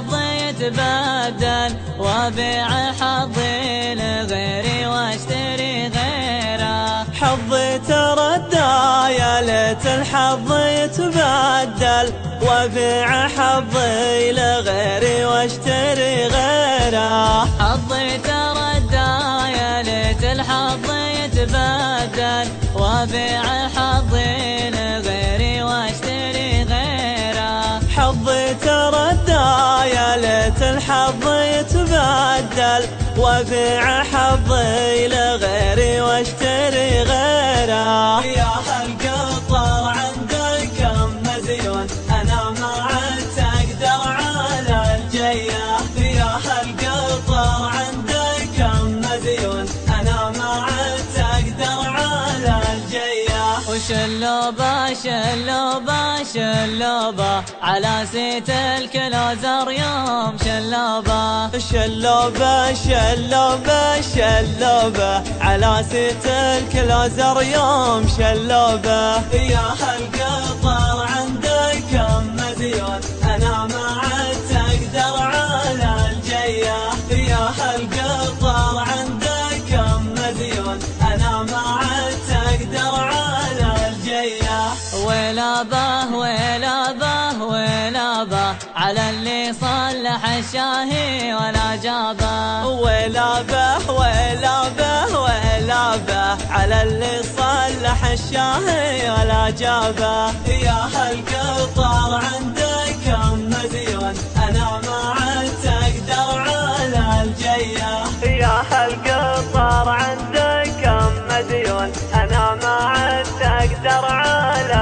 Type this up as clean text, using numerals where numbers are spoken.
حظي يتبدل وابيع حظي لغيري واشتري غيره. حظي تردى يا ليت الحظ يتبدل وابيع حظي لغيري واشتري غيره. حظي تردى يا ليت الحظ يتبدل وابيع حظي لغيري واشتري غيره. حظي تردى يا ليت الحظ يتبدل وابيع حظي لغيري واشتري غيره. يا هالقطر عندك كم مزيون انا ما عدت اقدر على الجيه. يا هالقطر عندك كم مزيون انا ما عدت اقدر على الجيه. وشلوبه شلوبه شلوبه على سيت الكلوزر يوم شلوبه. شلوبه شلوبه شلوبه على سيت الكلوزر يوم شلوبه. يا هالقطر عندك كم مزيون انا ما عدت اقدر على الجيه. يا هالقطر عندك كم مزيون انا ما عدت اقدر على الجيه. ويلابه ويلابه ويلابه على اللي صلح الشاهي ولا جابه. ويلابه ويلابه ويلابه على اللي صلح الشاهي ولا جابه. يا هالقطر عندك كم مزيون انا ما عدت اقدر على الجيه. يا هالقطر عندك كم مديون انا ما عدت اقدر على